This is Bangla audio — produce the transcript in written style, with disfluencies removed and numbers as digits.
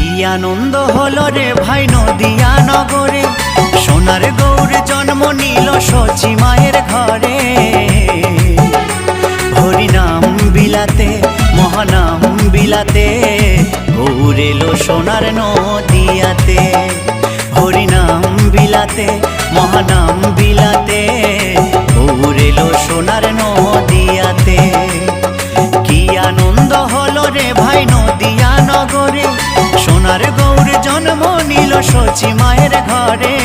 আনন্দ হলো রে ভাই নদিয়া নগরে, সোনার গৌর জন্ম নিল সচি মায়ের ঘরে। হরিনাম বিলাতে মহানাম বিলাতে, গৌর এলো সোনার নদিয়াতে। হরিনাম বিলাতে মহানাম বিলাতে, গৌর এলো সোনার নদিয়াতে। কি আনন্দ হলো রে ভাই নদিয়া নগরে, সোনার গৌর জন্ম নিল সচি মায়ের ঘরে।